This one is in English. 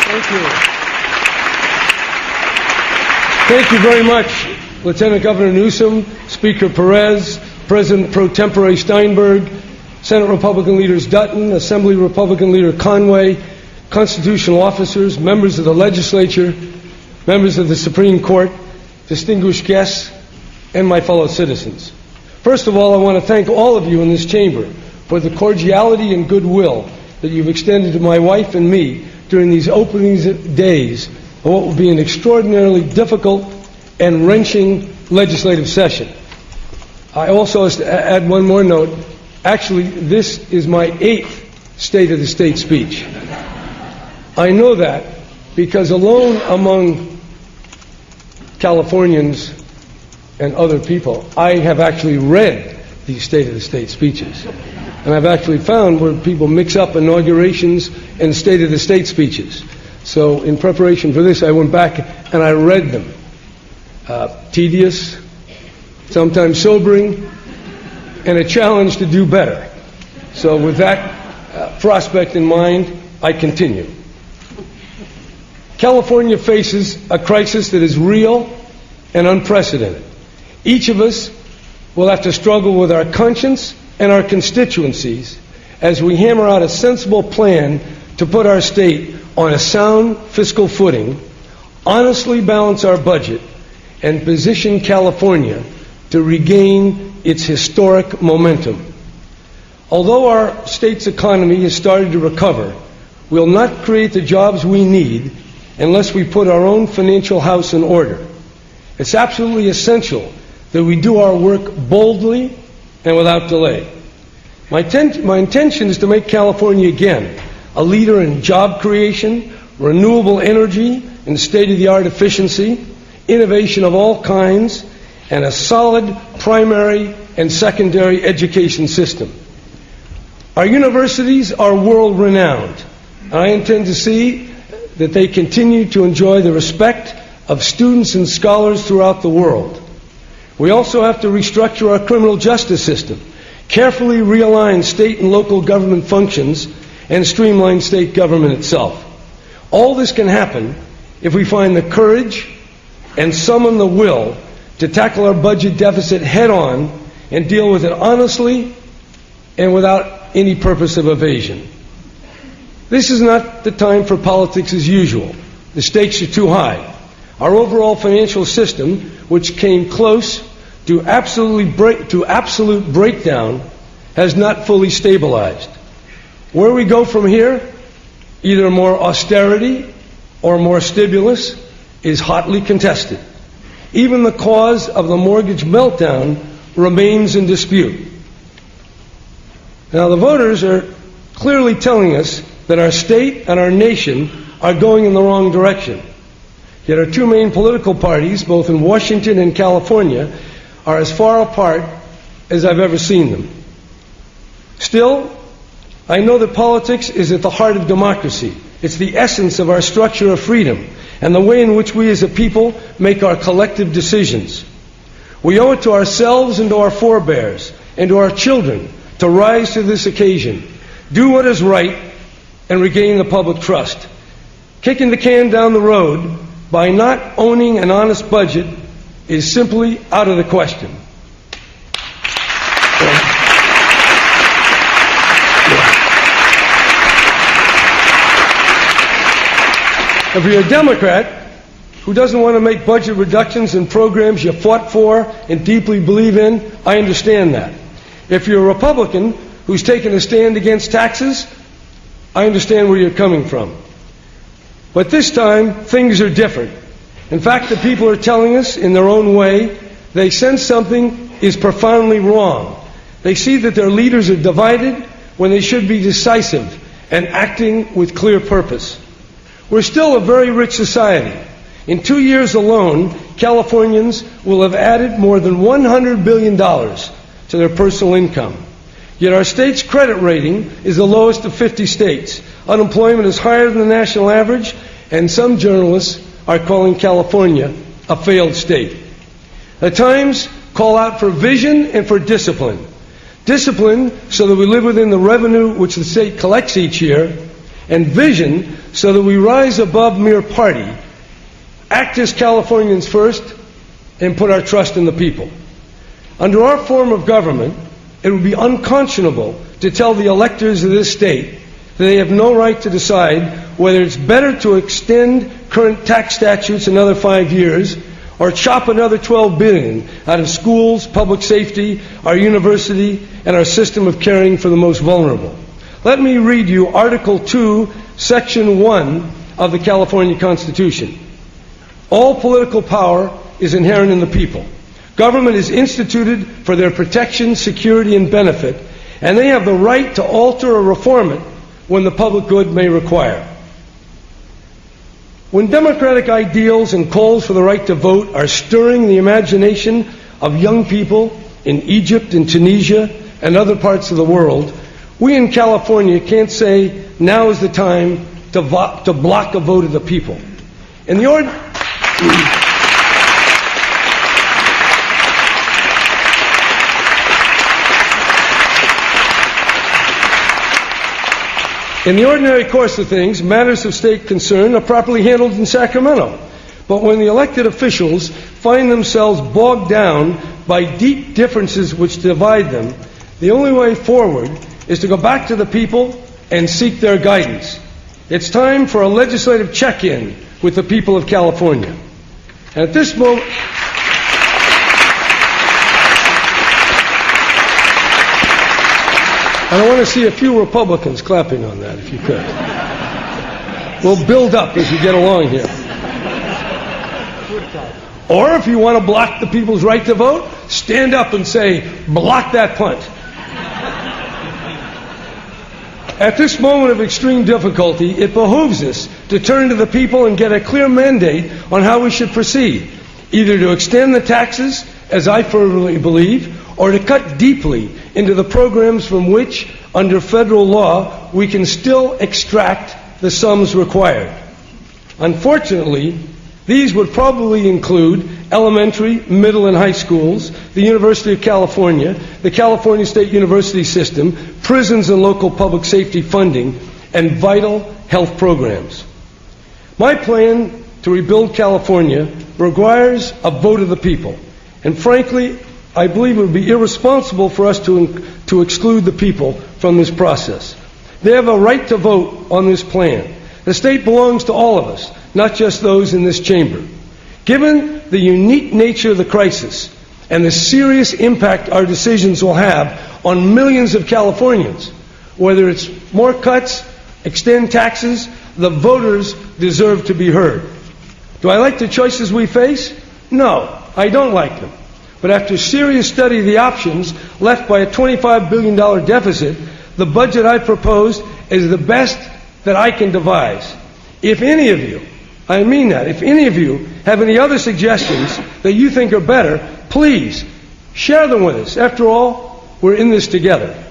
Thank you. Thank you very much, Lieutenant Governor Newsom, Speaker Perez, President Pro Tempore Steinberg, Senate Republican Leaders Dutton, Assembly Republican Leader Conway, constitutional officers, members of the legislature, members of the Supreme Court, distinguished guests, and my fellow citizens. First of all, I want to thank all of you in this chamber for the cordiality and goodwill that you've extended to my wife and me during these opening days of what will be an extraordinarily difficult and wrenching legislative session. I also have to add one more note. Actually, this is my 8th State of the State speech. I know that because alone among Californians and other people, I have actually read these State of the State speeches. And I've actually found where people mix up inaugurations and State of the State speeches. So in preparation for this, I went back and I read them. Tedious, sometimes sobering, and a challenge to do better. So with that prospect in mind, I continue. California faces a crisis that is real and unprecedented. Each of us will have to struggle with our conscience and our constituencies as we hammer out a sensible plan to put our state on a sound fiscal footing, honestly balance our budget, and position California to regain its historic momentum. Although our state's economy has started to recover, we'll not create the jobs we need unless we put our own financial house in order. It's absolutely essential that we do our work boldly and without delay. My intention is to make California again a leader in job creation, renewable energy, and state-of-the-art efficiency, innovation of all kinds, and a solid primary and secondary education system. Our universities are world-renowned, and I intend to see that they continue to enjoy the respect of students and scholars throughout the world. We also have to restructure our criminal justice system, carefully realign state and local government functions, and streamline state government itself. All this can happen if we find the courage and summon the will to tackle our budget deficit head-on and deal with it honestly and without any purpose of evasion. This is not the time for politics as usual. The stakes are too high. Our overall financial system, which came close to absolute breakdown, has not fully stabilized. Where we go from here, either more austerity or more stimulus, is hotly contested. Even the cause of the mortgage meltdown remains in dispute. Now, the voters are clearly telling us that our state and our nation are going in the wrong direction. Yet our two main political parties, both in Washington and California, are as far apart as I've ever seen them. Still, I know that politics is at the heart of democracy. It's the essence of our structure of freedom and the way in which we as a people make our collective decisions. We owe it to ourselves and to our forebears and to our children to rise to this occasion, do what is right, and regain the public trust. Kicking the can down the road by not owning an honest budget is simply out of the question. If you're a Democrat who doesn't want to make budget reductions in programs you fought for and deeply believe in, I understand that. If you're a Republican who's taken a stand against taxes, I understand where you're coming from. But this time, things are different. In fact, the people are telling us in their own way they sense something is profoundly wrong. They see that their leaders are divided when they should be decisive and acting with clear purpose. We're still a very rich society. In 2 years alone, Californians will have added more than $100 billion to their personal income. Yet our state's credit rating is the lowest of 50 states. Unemployment is higher than the national average, and some journalists are calling California a failed state. The Times call out for vision and for discipline. Discipline so that we live within the revenue which the state collects each year, and vision so that we rise above mere party, act as Californians first, and put our trust in the people. Under our form of government, it would be unconscionable to tell the electors of this state that they have no right to decide whether it's better to extend current tax statutes another 5 years or chop another $12 billion out of schools, public safety, our university, and our system of caring for the most vulnerable. Let me read you Article 2, Section 1 of the California Constitution. All political power is inherent in the people. Government is instituted for their protection, security, and benefit, and they have the right to alter or reform it when the public good may require. When democratic ideals and calls for the right to vote are stirring the imagination of young people in Egypt and Tunisia and other parts of the world, we in California can't say now is the time to block a vote of the people. In the ordinary course of things, matters of state concern are properly handled in Sacramento. But when the elected officials find themselves bogged down by deep differences which divide them, the only way forward is to go back to the people and seek their guidance. It's time for a legislative check-in with the people of California. And at this moment, and I want to see a few Republicans clapping on that, if you could. We'll build up as we get along here. Or if you want to block the people's right to vote, stand up and say, block that punt. At this moment of extreme difficulty, it behooves us to turn to the people and get a clear mandate on how we should proceed, either to extend the taxes, as I firmly believe, or to cut deeply into the programs from which, under federal law, we can still extract the sums required. Unfortunately, these would probably include elementary, middle, and high schools, the University of California, the California State University system, prisons and local public safety funding, and vital health programs. My plan to rebuild California requires a vote of the people, and frankly, I believe it would be irresponsible for us to exclude the people from this process. They have a right to vote on this plan. The state belongs to all of us, not just those in this chamber. Given the unique nature of the crisis and the serious impact our decisions will have on millions of Californians, whether it's more cuts, extend taxes, the voters deserve to be heard. Do I like the choices we face? No, I don't like them. But after serious study of the options left by a $25 billion deficit, the budget I proposed is the best that I can devise. If any of you, I mean that, if any of you have any other suggestions that you think are better, please share them with us. After all, we're in this together.